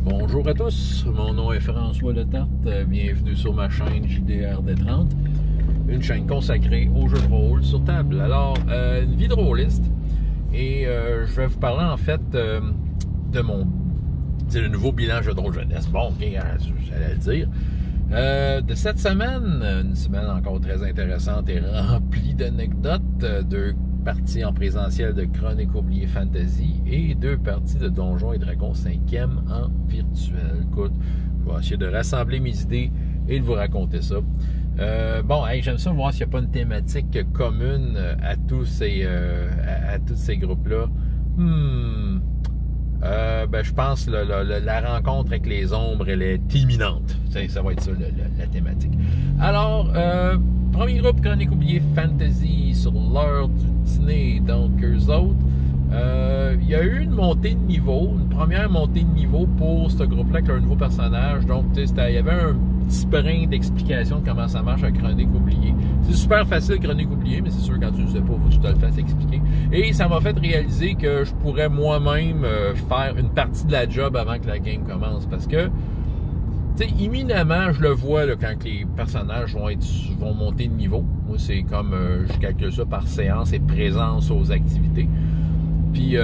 Bonjour à tous, mon nom est François Letarte, bienvenue sur ma chaîne JDRD30, une chaîne consacrée aux jeux de rôle sur table. Alors, une vie de rôliste, et je vais vous parler en fait de le nouveau bilan jeu de rôle jeunesse. Bon, ok, j'allais le dire. De cette semaine, une semaine encore très intéressante et remplie d'anecdotes, deux parties en présentiel de Chroniques oubliées Fantasy et 2 parties de Donjons et Dragons 5e en virtuel. Écoute, je vais essayer de rassembler mes idées et de vous raconter ça. Bon, hey, j'aime ça voir s'il n'y a pas une thématique commune à tous ces groupes-là. Ben, je pense que la rencontre avec les ombres, elle est imminente. Ça va être ça, la thématique. Alors, premier groupe Chroniques oubliées Fantasy sur l'heure du dîner. Donc, eux autres, il y a eu une montée de niveau, une première montée de niveau pour ce groupe-là avec un nouveau personnage. Donc, il y avait un petit brin d'explication de comment ça marche à Chroniques oubliées. C'est super facile, Chroniques oubliées, mais c'est sûr, quand tu ne sais pas, faut que je te le fasse expliquer. Et ça m'a fait réaliser que je pourrais moi-même faire une partie de la job avant que la game commence. Parce que, tu sais, imminemment, je le vois là, quand les personnages vont monter de niveau. Moi, c'est comme, je calcule ça par séance et présence aux activités. Puis,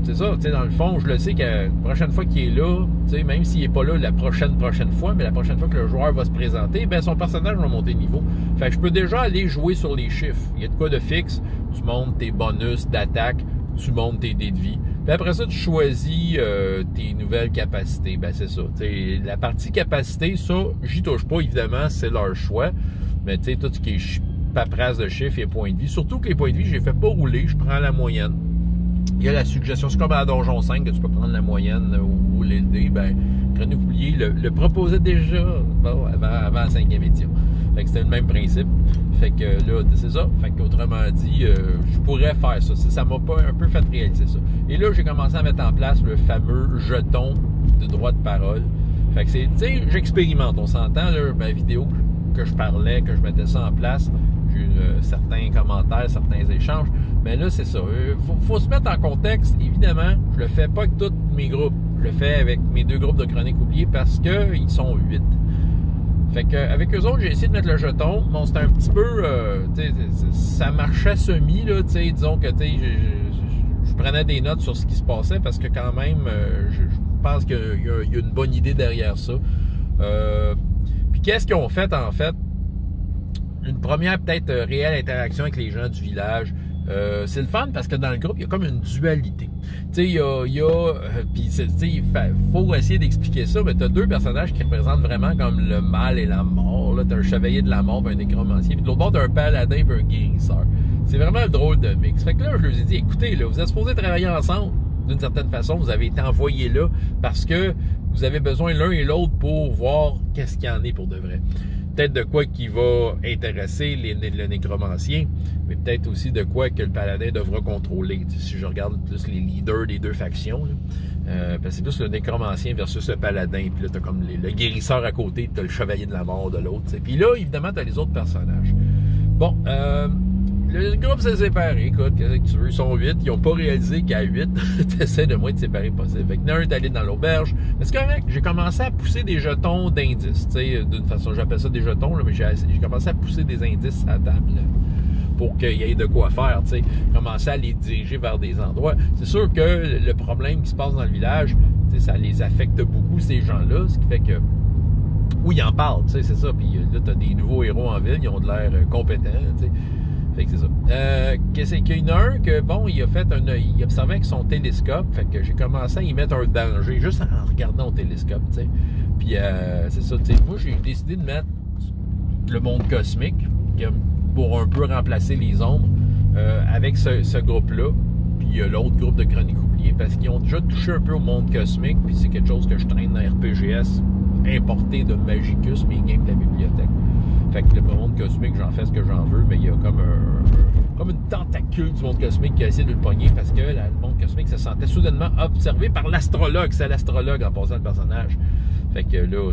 c'est ça, tu sais, dans le fond, je le sais que la prochaine fois qu'il est là, tu sais, même s'il n'est pas là la prochaine fois, mais la prochaine fois que le joueur va se présenter, ben son personnage va monter de niveau. Fait que je peux déjà aller jouer sur les chiffres. Il y a de quoi de fixe, tu montes tes bonus d'attaque, tu montes tes dés de vie. Puis après ça, tu choisis tes nouvelles capacités. Ben c'est ça. T'sais, la partie capacité, ça, j'y touche pas, évidemment, c'est leur choix. Mais tu sais, tout ce qui est paperasse de chiffres et points de vie, surtout que les points de vie, je les fais pas rouler, je prends la moyenne. Il y a la suggestion, c'est comme à Donjon 5 que tu peux prendre la moyenne ou les dés. Ben, Chroniques oubliées le proposait déjà bon, avant la 5e édition. Fait que c'était le même principe. Fait que là, c'est ça. Fait qu'autrement dit, je pourrais faire ça. Ça m'a pas un peu fait réaliser ça. Et là, j'ai commencé à mettre en place le fameux jeton de droit de parole. Fait que c'est, tu sais, j'expérimente. On s'entend, là, ma vidéo que je parlais, que je mettais ça en place. J'ai eu certains commentaires, certains échanges. Mais là, c'est ça. Faut se mettre en contexte. Évidemment, je le fais pas avec tous mes groupes. Je le fais avec mes 2 groupes de Chroniques oubliées parce qu'ils sont 8. Fait qu'avec eux autres, j'ai essayé de mettre le jeton. Bon, c'était un petit peu... ça marchait semi, là, tu sais. Disons que, tu sais, je prenais des notes sur ce qui se passait parce que quand même, je pense qu'il y a une bonne idée derrière ça. Puis qu'est-ce qu'ils ont fait, en fait? Une première, peut-être, réelle interaction avec les gens du village. C'est le fun parce que dans le groupe, il y a comme une dualité. Tu sais, puis il faut essayer d'expliquer ça, mais tu as 2 personnages qui représentent vraiment comme le mal et la mort. Tu as un chevalier de la mort et un nécromancier. Puis de l'autre bord, tu as un paladin et un guérisseur. C'est vraiment un drôle de mix. Fait que là, je leur ai dit, écoutez, là, vous êtes supposés travailler ensemble. D'une certaine façon, vous avez été envoyés là parce que vous avez besoin l'un et l'autre pour voir qu'est-ce qu'il y en est pour de vrai. Peut-être de quoi qui va intéresser le nécromancien, mais peut-être aussi de quoi que le paladin devra contrôler. Si je regarde plus les leaders des 2 factions, c'est plus le nécromancien versus le paladin, puis là, t'as comme le guérisseur à côté, puis t'as le chevalier de la mort de l'autre. Puis là, évidemment, t'as les autres personnages. Bon, le groupe s'est séparé. Écoute, qu'est-ce que tu veux? Ils sont 8. Ils n'ont pas réalisé qu'à 8, t'essaies de moins de séparer possible. Fait que l'un est allé dans l'auberge. Mais c'est correct. J'ai commencé à pousser des jetons d'indices. Tu sais, d'une façon, j'appelle ça des jetons, là, mais j'ai commencé à pousser des indices à la table là, pour qu'il y ait de quoi faire. Tu sais, commencer à les diriger vers des endroits. C'est sûr que le problème qui se passe dans le village, tu sais, ça les affecte beaucoup, ces gens-là. Ce qui fait que oui, ils en parlent, tu sais, c'est ça. Puis là, tu as des nouveaux héros en ville, ils ont de l'air compétents, tu sais. Fait que c'est ça. Qu'est-ce qu'il y en a un que, bon, il observait avec son télescope, fait que j'ai commencé à y mettre un danger, juste en regardant au télescope, tu sais. Puis, c'est ça, tu sais, moi, j'ai décidé de mettre le monde cosmique, pour un peu remplacer les ombres, avec ce groupe-là, puis l'autre groupe de Chroniques oubliées, parce qu'ils ont déjà touché un peu au monde cosmique, puis c'est quelque chose que je traîne dans RPGS, importé de Magicus, mes games de la bibliothèque. Fait que le monde cosmique, j'en fais ce que j'en veux, mais il y a comme une tentacule du monde cosmique qui a essayé de le pogner parce que le monde cosmique se sentait soudainement observé par l'astrologue. C'est l'astrologue en passant le personnage. Fait que là,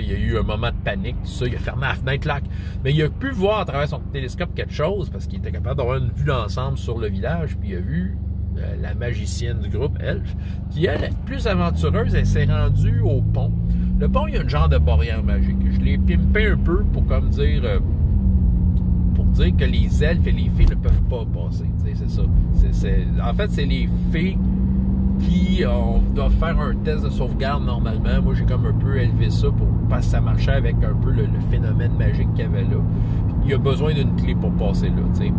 il y a eu un moment de panique, tout ça. Il a fermé la fenêtre là. Mais il a pu voir à travers son télescope quelque chose parce qu'il était capable d'avoir une vue d'ensemble sur le village. Puis il a vu la magicienne du groupe elfe. Puis elle, plus aventureuse, elle s'est rendue au pont. Le pont, il y a un genre de barrière magique. Je l'ai pimpé un peu pour comme dire... que les elfes et les fées ne peuvent pas passer. C'est ça. En fait, c'est les fées qui doivent faire un test de sauvegarde normalement. Moi, j'ai comme un peu élevé ça parce que ça marchait avec un peu le phénomène magique qu'il y avait là. Il y a besoin d'une clé pour passer là. T'sais.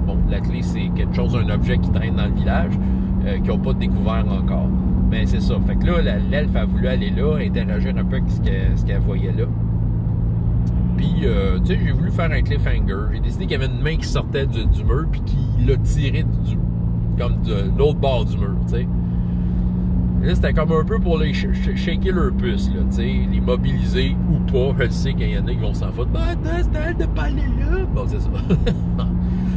Bon, la clé, c'est quelque chose, un objet qui traîne dans le village, qu'ils n'ont pas découvert encore. Mais c'est ça. Fait que là, l'elfe a voulu aller là, interagir un peu avec ce qu'elle voyait là. Puis, tu sais, j'ai voulu faire un cliffhanger. J'ai décidé qu'il y avait une main qui sortait du mur, puis qui l'a tiré comme de l'autre bord du mur, tu sais. Là, c'était comme un peu pour les shaker leur puce, là, tu sais, les mobiliser ou pas. Je sais qu'il y en a qui vont s'en foutre. Ben, c'est elle de pas aller là. Bon, c'est ça.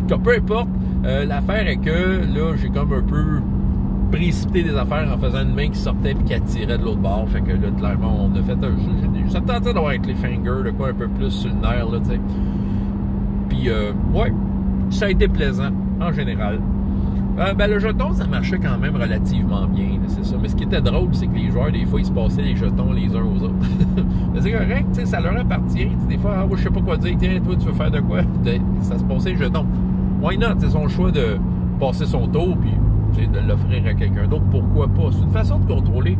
Donc, peu importe, l'affaire est que, là, j'ai comme un peu précipité des affaires en faisant une main qui sortait et qui attirait de l'autre bord. Fait que là, clairement, on a fait ça me tentait d'avoir un cliffhanger, de quoi un peu plus sur le nerf, là, tu sais. Puis, ouais, ça a été plaisant, en général. Ben, le jeton, ça marchait quand même relativement bien, c'est ça. Mais ce qui était drôle, c'est que les joueurs, des fois, ils se passaient les jetons les uns aux autres. Mais c'est correct, tu sais, ça leur appartient. Des fois, ah, moi, je sais pas quoi dire. Tiens, toi, tu veux faire de quoi? Ça se passait les jetons. Why not? C'est son choix de passer son tour, puis de l'offrir à quelqu'un d'autre. Pourquoi pas? C'est une façon de contrôler.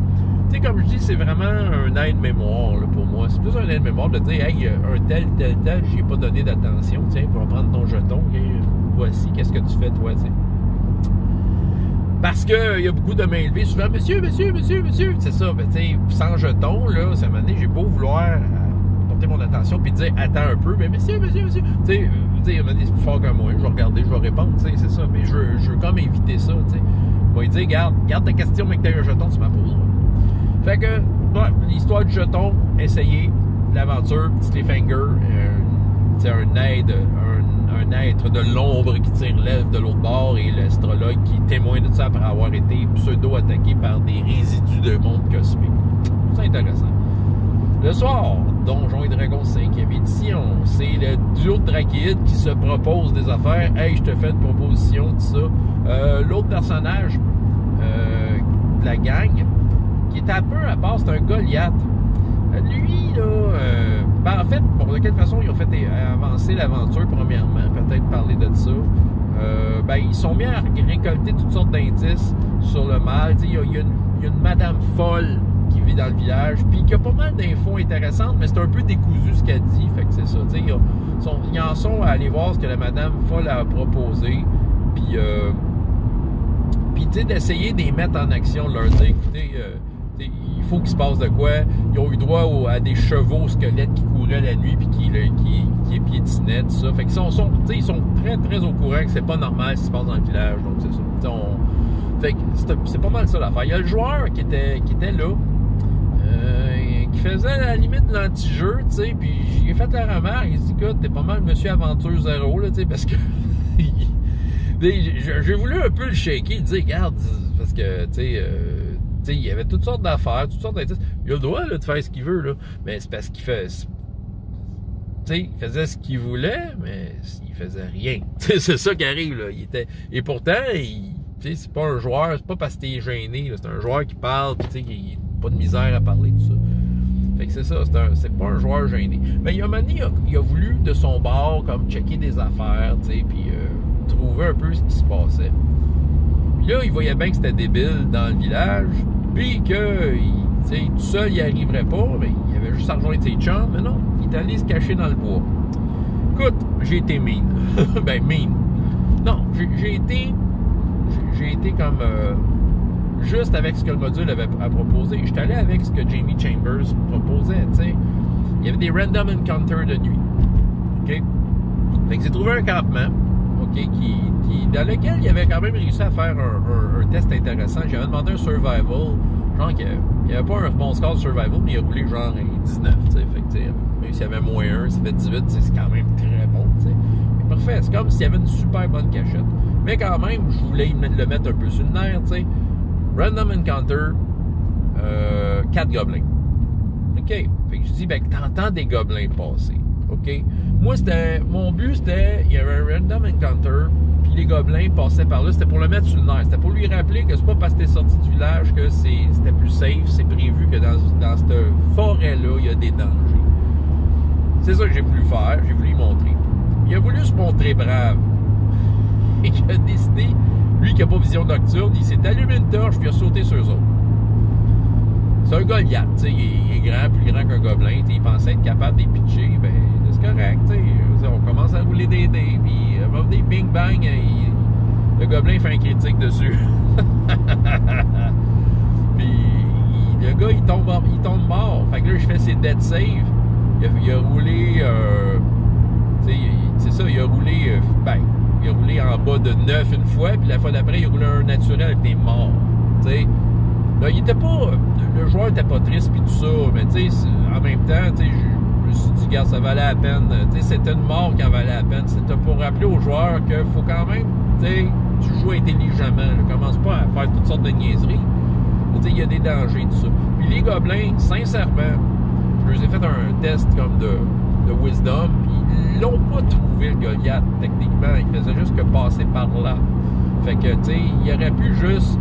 Tu sais, comme je dis, c'est vraiment un aide-mémoire là, pour moi. C'est plus un aide-mémoire de dire, hey, un tel, j'y ai pas donné d'attention. Tiens, tu vas prendre ton jeton. Et voici, qu'est-ce que tu fais, toi, tu sais. Parce qu'il y a beaucoup de mains levées, souvent, monsieur, c'est ça, ben, tu sais, sans jeton, là, ça m'a donné, j'ai beau vouloir porter mon attention puis dire, attends un peu, mais monsieur, tu sais, il m'a dit, c'est plus fort que moi, je vais regarder, je vais répondre, tu sais, c'est ça, mais je veux comme éviter ça, tu sais. Moi, il dit, garde ta question, mais que tu as un jeton, tu m'en poseras. Fait que, ouais, l'histoire du jeton, essayez, l'aventure, petit cliffhanger, c'est un être de l'ombre qui tire l'elfe de l'autre bord et l'astrologue qui témoigne de ça après avoir été pseudo-attaqué par des résidus de monde cosmique. C'est intéressant. Le soir, Donjons et Dragons 5e édition, c'est le duo de Drakéide qui se propose des affaires. Hey, je te fais une proposition, tout ça. L'autre personnage de la gang, qui est un peu à part, c'est un Goliath. Lui, là, ben en fait, bon, de quelle façon ils ont fait avancer l'aventure, premièrement, peut-être parler de ça. Ben, ils sont mis à récolter toutes sortes d'indices sur le mal. Il y a une madame folle qui vit dans le village, puis qui a pas mal d'infos intéressantes, mais c'est un peu décousu ce qu'elle dit, fait que c'est ça. Ils en sont à aller voir ce que la madame folle a proposé, puis tu sais, d'essayer de les mettre en action, de leur dire, écoutez, il faut qu'il se passe de quoi. Ils ont eu droit à des chevaux squelettes qui couraient la nuit puis qui piétinaient, tout ça. Fait qu'ils sont très, très au courant que c'est pas normal ce qui se passe dans le village. Donc, c'est ça. Fait que c'est pas mal ça l'affaire. Il y a le joueur qui était là, qui faisait à la limite de l'anti-jeu, tu sais, puis j'ai fait la remarque. Il dit, écoute, t'es pas mal Monsieur Aventure Zéro, là, tu sais, parce que j'ai voulu un peu le shaker, il dit, regarde, parce que, tu sais, il y avait toutes sortes d'affaires, toutes sortes d'indices. Il a le droit là, de faire ce qu'il veut, là. Mais c'est parce qu'il fait. Il faisait ce qu'il voulait, mais il faisait rien. C'est ça qui arrive, là. Et pourtant, c'est pas un joueur, c'est pas parce que t'es gêné, c'est un joueur qui parle, puis il n'a pas de misère à parler, tout ça. Fait que c'est ça, c'est pas un joueur gêné. Mais il y a un moment donné, il a voulu de son bord, comme checker des affaires, puis trouver un peu ce qui se passait. Puis là, il voyait bien que c'était débile dans le village, puis que, tout seul, il n'y arriverait pas, mais il avait juste à rejoindre ses chums, mais non, il est allé se cacher dans le bois. Écoute, j'ai été mean. Ben, mean. Non, j'ai été comme, juste avec ce que le module avait à proposer. J'étais allé avec ce que Jamie Chambers proposait, tu sais. Il y avait des random encounters de nuit. OK? Fait que j'ai trouvé un campement, OK, dans lequel il avait quand même réussi à faire un test intéressant. J'avais demandé un survival, genre qu'il n'y avait pas un bon score de survival, mais il a roulé genre 19, tu sais. Fait que, même s'il y avait moins 1, ça fait 18, c'est quand même très bon, tu sais. Parfait, c'est comme s'il y avait une super bonne cachette. Mais quand même, je voulais le mettre un peu sur le nerf, tu sais. Random encounter, 4 gobelins. OK. Fait que je dis, ben, t'entends des gobelins passer. OK. Moi, mon but, c'était, il y avait un random encounter, puis puis les gobelins passaient par là, c'était pour le mettre sur le nerf. C'était pour lui rappeler que c'est pas parce que t'es sorti du village que c'était plus safe. C'est prévu que dans cette forêt-là, il y a des dangers. C'est ça que j'ai voulu faire, j'ai voulu lui montrer. Il a voulu se montrer brave. Et il a décidé, lui qui n'a pas vision nocturne, il s'est allumé une torche puis il a sauté sur eux autres. C'est un Goliath, tu sais, il est grand, plus grand qu'un gobelin, il pensait être capable de les pitcher, ben c'est correct, tu sais, on commence à rouler des dés, puis above des bing bang, le gobelin fait un critique dessus. Puis le gars, il tombe mort, fait que là, je fais ses dead save, il a roulé, tu sais, c'est ça, il a roulé en bas de 9 une fois, puis la fois d'après, il a roulé un naturel, il était mort, tu sais. Là, il était pas. Le joueur était pas triste puis tout ça, mais tu sais, en même temps, tu sais, je me suis dit, regarde, ça valait la peine. Tu sais, c'était une mort qui en valait la peine. C'était pour rappeler aux joueurs qu'il faut quand même, tu sais, tu joues intelligemment. Ne commence pas à faire toutes sortes de niaiseries. Tu sais, il y a des dangers, tout ça. Puis les gobelins, sincèrement, je leur ai fait un test comme de wisdom, puis ils l'ont pas trouvé, le Goliath, techniquement. Il faisait juste que passer par là. Fait que, tu sais, il aurait pu juste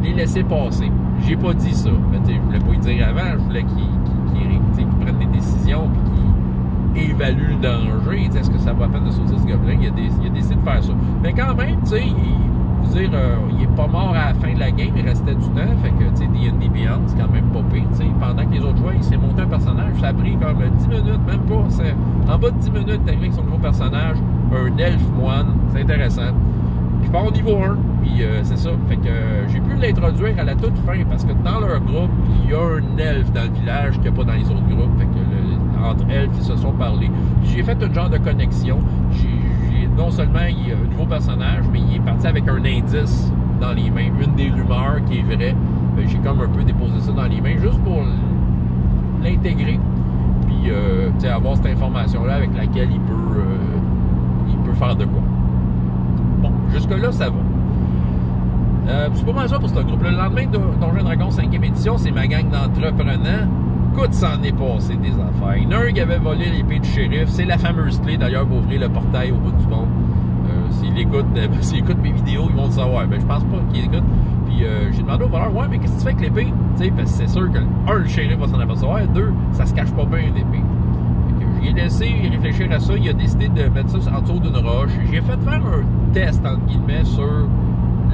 les laisser passer. J'ai pas dit ça. Mais je voulais pas y dire avant. Je voulais qu'ils prennent des décisions et qu'ils évaluent le danger. Est-ce que ça vaut la peine de sauter ce gobelin? Il a décidé de faire ça. Mais quand même, tu sais, il est pas mort à la fin de la game. Il restait du temps. Fait que, tu sais, D&D Beyond, c'est quand même pas pire. Pendant que les autres joueurs, il s'est monté un personnage. Ça a pris comme 10 minutes, même pas. En bas de 10 minutes, t'as avec son nouveau personnage, un elfe moine. C'est intéressant. Puis pas au niveau 1, puis c'est ça. Fait que j'ai pu l'introduire à la toute fin, parce que dans leur groupe, il y a un elfe dans le village qu'il n'y a pas dans les autres groupes. Fait que entre elfes, ils se sont parlé. Puis j'ai fait un genre de connexion. Non seulement il y a un nouveau personnage, mais il est parti avec un indice dans les mains, une des rumeurs qui est vraie. J'ai comme un peu déposé ça dans les mains, juste pour l'intégrer. Puis tu sais, avoir cette information-là avec laquelle il peut faire de quoi. Bon, jusque-là, ça va. C'est pas mal ça pour ce groupe. Le lendemain de Donjons & Dragons 5e édition, c'est ma gang d'entreprenants. Écoute, ça en est passé des affaires. Il y en a un qui avait volé l'épée du shérif. C'est la fameuse clé, d'ailleurs, pour ouvrir le portail au bout du monde. S'ils écoutent mes vidéos, ils vont le savoir. Ben, je pense pas qu'ils écoutent. Puis j'ai demandé au voleur, ouais, mais qu'est-ce que tu fais avec l'épée? Tu sais, parce que c'est sûr que, le shérif va s'en apercevoir. 2, ça se cache pas bien, une épée. J'ai laissé réfléchir à ça. Il a décidé de mettre ça en dessous d'une roche. J'ai fait faire un test, entre guillemets, sur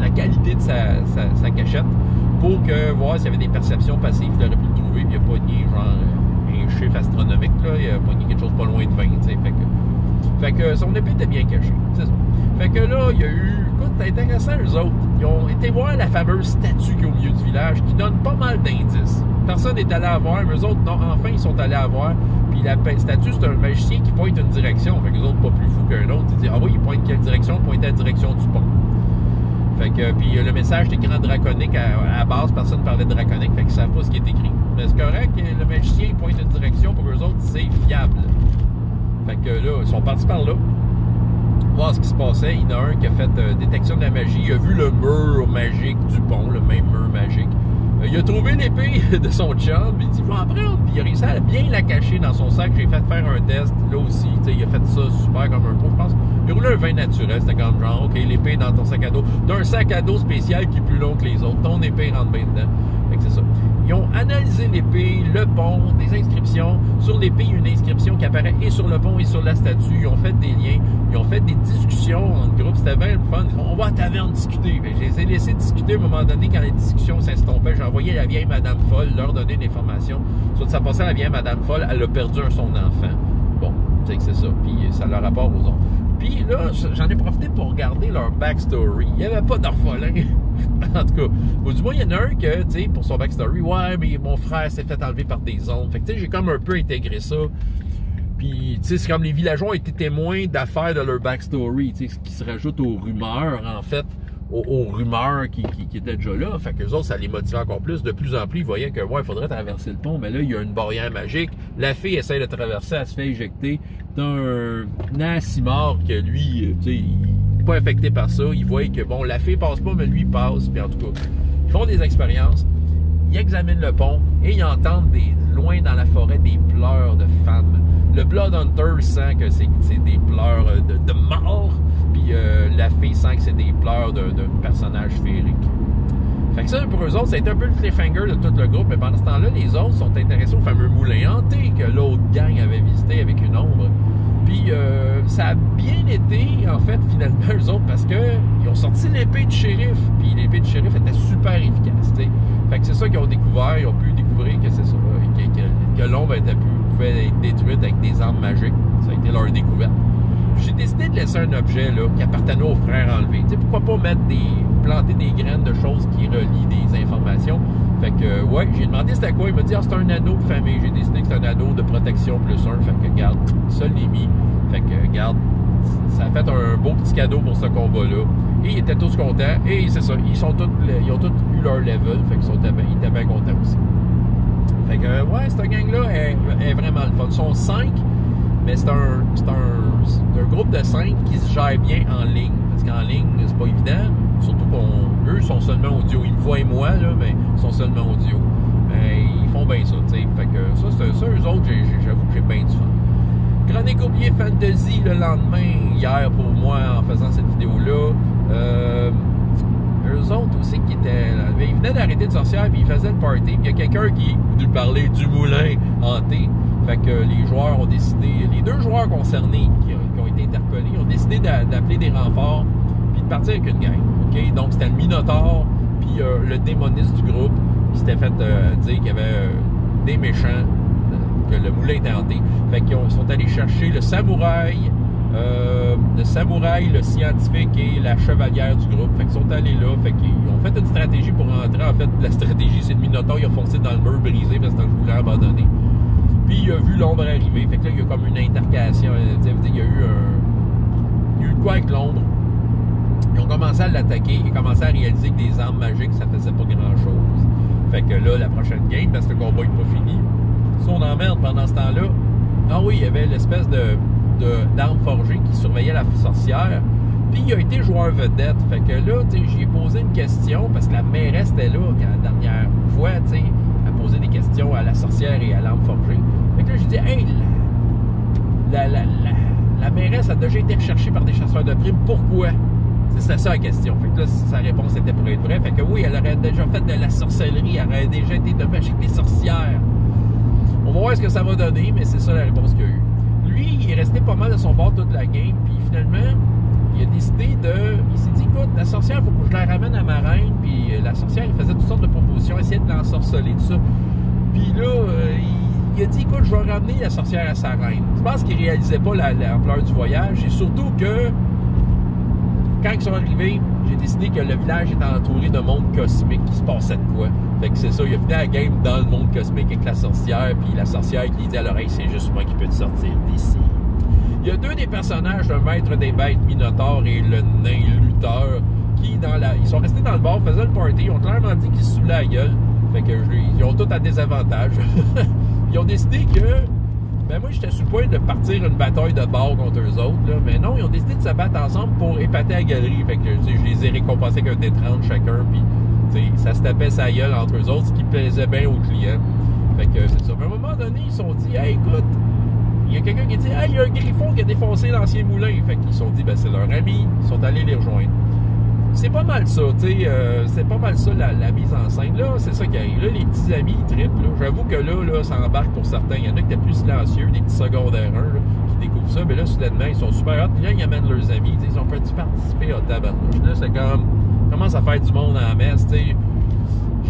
la qualité de sa cachette pour voir s'il y avait des perceptions passives. Il aurait pu le trouver. Puis il a pogné genre un chiffre astronomique. Là. Il a pogné quelque chose pas loin de 20. Fait que son épée était bien cachée. C'est ça. Fait que là, il y a eu... Écoute, c'est intéressant, eux autres. Ils ont été voir la fameuse statue qui est au milieu du village qui donne pas mal d'indices. Personne n'est allé à voir, mais eux autres, non, enfin, ils sont allés à voir. Puis la statue, c'est un magicien qui pointe une direction. Fait que les autres, pas plus fous qu'un autre. Ils disent, ah oui, il pointe quelle direction? Il pointe à la direction du pont. Fait que, puis le message est écrit en draconique. À la base, personne ne parlait de draconique. Fait qu'ils ne savent pas ce qui est écrit. Mais c'est correct, le magicien, il pointe une direction. Pour eux autres, c'est fiable. Fait que là, ils sont partis par là. Voir ce qui se passait. Il y en a un qui a fait détection de la magie. Il a vu le mur magique du pont, le même mur magique. Il a trouvé l'épée de son chum, il dit, je vais en prendre. Puis il a réussi à bien la cacher dans son sac. J'ai fait faire un test, là aussi. Il a fait ça super comme un pot, je pense. Il a roulé un vin naturel, c'était comme genre, OK, l'épée dans ton sac à dos. D'un sac à dos spécial qui est plus long que les autres. Ton épée rentre bien dedans. Fait que c'est ça. Ils ont analysé l'épée, le pont, des inscriptions. Sur l'épée, il y a une inscription qui apparaît et sur le pont et sur la statue. Ils ont fait des liens. Ils ont fait des discussions en groupe. C'était bien le fun. Ils ont, on va à la taverne discuter. Je les ai laissés discuter à un moment donné quand les discussions s'estompaient. J'ai envoyé la vieille Madame Folle leur donner l'information. Soit ça passait à la vieille Madame Folle, elle a perdu son enfant. Bon, tu sais que c'est ça. Puis ça leur rapporte aux autres. Puis là, j'en ai profité pour regarder leur backstory. Il n'y avait pas d'orphelin. En tout cas, ou du moins, il y en a un que, tu sais, pour son backstory, ouais, mais mon frère s'est fait enlever par des ombres. Fait que, tu sais, j'ai comme un peu intégré ça. Puis, tu sais, c'est comme les villageois ont été témoins d'affaires de leur backstory, tu sais, ce qui se rajoute aux rumeurs, en fait, aux rumeurs qui étaient déjà là. Fait que les autres, ça les motivait encore plus. De plus en plus, ils voyaient que, ouais, il faudrait traverser le pont, mais là, il y a une barrière magique. La fille essaie de traverser, elle se fait éjecter. T'as un Nassimar que lui, tu sais, il n'est pas affecté par ça. Il voit que, bon, la fille passe pas, mais lui, il passe. Puis en tout cas, ils font des expériences. Ils examinent le pont et ils entendent loin dans la forêt des pleurs de femmes. le Blood Hunter sent que c'est des pleurs de mort, puis la fille sent que c'est des pleurs d'un personnage féerique. Fait que ça, pour eux autres, ça a été un peu le cliffhanger de tout le groupe, mais pendant ce temps-là, les autres sont intéressés au fameux moulin hanté que l'autre gang avait visité avec une ombre. Puis ça a bien été, en fait, finalement, eux autres, parce qu'ils ont sorti l'épée de shérif, puis l'épée de shérif était super efficace, t'sais. Fait que c'est ça qu'ils ont découvert, ils ont pu découvrir que c'est ça, que l'ombre pouvait être détruite avec des armes magiques. Ça a été leur découverte. J'ai décidé de laisser un objet là, qui appartenait aux frères enlevés. T'sais, pourquoi pas planter des graines de choses qui relient des informations. Fait que, ouais, j'ai demandé c'était quoi. Il m'a dit, c'est un anneau de famille. J'ai décidé que c'est un anneau de protection +1. Fait que, regarde, ça l'ai mis. Fait que, regarde, ça a fait un beau petit cadeau pour ce combat-là. Et ils étaient tous contents. Et c'est ça, ils ont tous eu leur level. Fait qu'ils ils étaient bien contents aussi. Fait que, ouais, cette gang-là est vraiment le fun. Ils sont 5, mais c'est un groupe de 5 qui se gère bien en ligne. Parce qu'en ligne, c'est pas évident. Surtout qu'eux sont seulement audio. Ils me voient moi, là, mais ils sont seulement audio. Mais ils font bien ça, tu sais. Fait que ça, eux autres, j'avoue que j'ai bien du fun. Chronique oubliée Fantasy le lendemain, hier pour moi, en faisant cette vidéo-là. Eux autres aussi qui étaient. Ils venaient d'arrêter de sorcière, puis ils faisaient le party. Puis il y a quelqu'un qui nous parlait du moulin hanté. Fait que les joueurs ont décidé, les 2 joueurs concernés qui ont été interpellés, ont décidé d'appeler des renforts puis de partir avec une gang. Okay? Donc c'était le Minotaure puis le démoniste du groupe qui s'était fait dire qu'il y avait des méchants, que le moulin était hanté. Fait qu'ils sont allés chercher le samouraï, le scientifique et la chevalière du groupe. Fait qu'ils sont allés là. Fait qu'ils ont fait une stratégie pour rentrer. En fait, la stratégie, c'est le Minotaure, il a foncé dans le mur brisé parce que c'était un moulin abandonné. Puis il a vu l'ombre arriver. Fait que là, il y a comme une intercation. Il y a eu quoi avec l'ombre. Ils ont commencé à l'attaquer. Ils ont commencé à réaliser que des armes magiques, ça faisait pas grand-chose. Fait que là, la prochaine game, parce que le combat n'est pas fini, si on emmerde pendant ce temps-là, ah oui, il y avait l'espèce d'arme forgée qui surveillait la sorcière. Puis il a été joueur vedette. Fait que là, j'y ai posé une question, parce que la mairesse était là quand la dernière fois, tu sais, à poser des questions à la sorcière et à l'arme forgée. Fait que là, j'ai dit, hey, la mairesse a déjà été recherchée par des chasseurs de primes. Pourquoi? C'était ça la question. Fait que là, sa réponse était pour être vraie. Fait que oui, elle aurait déjà fait de la sorcellerie. Elle aurait déjà été de pêche avec des sorcières. On va voir ce que ça va donner, mais c'est ça la réponse qu'il a eue. Lui, il est resté pas mal de son bord toute la game. Puis finalement, il a décidé il s'est dit, écoute, la sorcière, il faut que je la ramène à ma reine. Puis la sorcière, il faisait toutes sortes de propositions, essayer de l'ensorceler, tout ça. Puis là, il a dit, écoute, je vais ramener la sorcière à sa reine. Je pense qu'il réalisait pas l'ampleur du voyage. Et surtout que, quand ils sont arrivés, j'ai décidé que le village était entouré de monde cosmique, qui se passait de quoi. Fait que c'est ça, il a fini la game dans le monde cosmique avec la sorcière, puis la sorcière qui dit à l'oreille, c'est juste moi qui peux te sortir d'ici. Il y a 2 des personnages, le maître des bêtes Minotaure et le nain lutteur, qui ils sont restés dans le bar, faisaient le party, ils ont clairement dit qu'ils se saoulaient la gueule. Fait que ils ont tout à désavantage. Ils ont décidé que, ben moi j'étais sur le point de partir une bataille de bar contre eux autres, là, mais non, ils ont décidé de se battre ensemble pour épater la galerie. Fait que je les ai récompensés avec un D30 chacun, puis ça se tapait sa gueule entre eux autres, ce qui plaisait bien aux clients. Fait que c'est ça. Mais à un moment donné, ils se sont dit, hey, écoute, il y a quelqu'un qui dit, hey, il y a un griffon qui a défoncé l'ancien moulin. Fait qu'ils se sont dit, ben c'est leur ami, ils sont allés les rejoindre. C'est pas mal ça, tu sais, c'est pas mal ça la mise en scène. Là, c'est ça qui arrive. Là, les petits amis, ils trippent. J'avoue que là, ça embarque pour certains. Il y en a qui étaient plus silencieux, des petits secondaires 1, là, qui découvrent ça. Mais là, soudainement, ils sont super hot. Puis là, ils amènent leurs amis. Ils ont pu participer au tabarnouche. Là, c'est comme, commence à faire du monde à la messe, tu sais.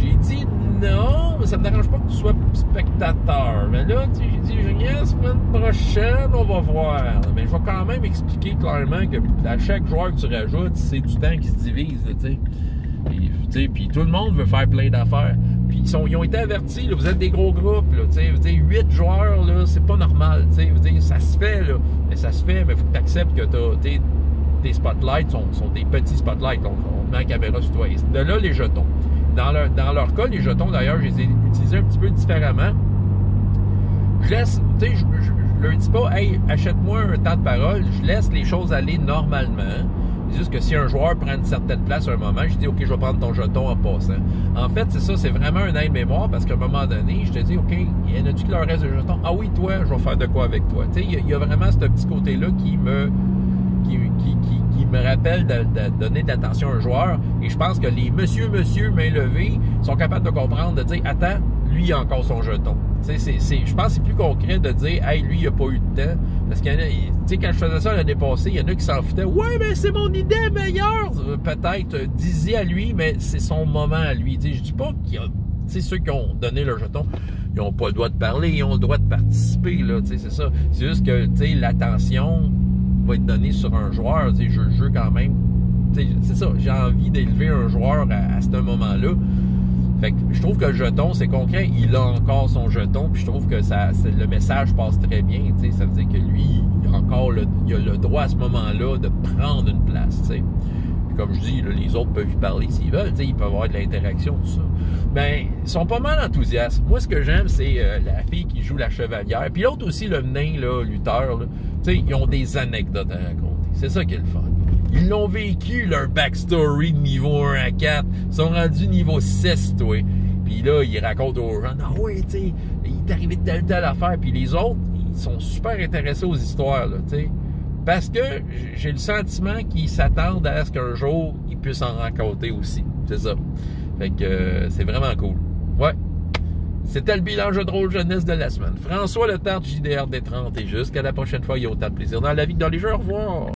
J'ai dit non, mais ça me dérange pas que tu sois spectateur. Mais là, j'ai dit, la semaine prochaine, on va voir. Mais je vais quand même expliquer clairement que à chaque joueur que tu rajoutes, c'est du temps qui se divise, tu sais. Puis tout le monde veut faire plein d'affaires. Puis ils ont été avertis, là, vous êtes des gros groupes, là, tu sais, 8 joueurs, là, c'est pas normal, tu sais, ça se fait, là. Mais ça se fait, mais il faut que tu acceptes que tes spotlights sont des petits spotlights. On met la caméra sur toi. Et de là, les jetons. Dans leur cas, les jetons, d'ailleurs, je les ai utilisés un petit peu différemment. Je laisse, tu sais, je leur dis pas, hey, achète-moi un temps de parole. Je laisse les choses aller normalement. juste que si un joueur prend une certaine place à un moment, je dis, OK, je vais prendre ton jeton en passant. En fait, c'est ça, c'est vraiment un aide-mémoire parce qu'à un moment donné, je te dis, OK, y en a-tu qui leur reste de jetons? Ah oui, toi, je vais faire de quoi avec toi? Tu sais, il y a vraiment ce petit côté-là qui me rappelle de donner de l'attention à un joueur. Et je pense que les monsieur, main levée sont capables de comprendre, de dire, attends, lui, il a encore son jeton. Je pense que c'est plus concret de dire, hey, lui, il n'a pas eu de temps. Parce qu'il y en a, tu sais, quand je faisais ça l'année passée, il y en a qui s'en foutaient. Ouais, mais c'est mon idée meilleure. Peut-être, disait à lui, mais c'est son moment à lui. Tu sais, je dis pas qu'il y a, tu sais, ceux qui ont donné leur jeton, ils n'ont pas le droit de parler, ils ont le droit de participer, là, tu sais, c'est ça. C'est juste que, tu sais, l'attention va être donnée sur un joueur, tu sais, je veux quand même, tu sais, c'est ça, j'ai envie d'élever un joueur à ce moment-là. Fait que je trouve que le jeton, c'est concret, il a encore son jeton, puis je trouve que le message passe très bien, tu sais, ça veut dire que lui, il a le droit à ce moment-là de prendre une place, tu sais. Puis comme je dis, là, les autres peuvent y parler s'ils veulent, tu sais, ils peuvent avoir de l'interaction, tout ça. Ben, ils sont pas mal enthousiastes. Moi, ce que j'aime, c'est la fille qui joue la chevalière, puis l'autre aussi, le nain, là, lutteur, là, tu sais, ils ont des anecdotes à raconter. C'est ça qui est le fun. Ils l'ont vécu, leur backstory de niveau 1 à 4. Ils sont rendus niveau 6, toi. Puis là, ils racontent aux gens, ah oui, tu sais, il est arrivé telle affaire. Puis les autres, ils sont super intéressés aux histoires, là, tu sais. Parce que j'ai le sentiment qu'ils s'attendent à ce qu'un jour, ils puissent en raconter aussi. C'est ça. Fait que c'est vraiment cool. Ouais. C'était le bilan jeu de rôle jeunesse de la semaine. François Letarte, JDR des 30. Et jusqu'à la prochaine fois, il y a autant de plaisir dans la vie que dans les jeux. Au revoir.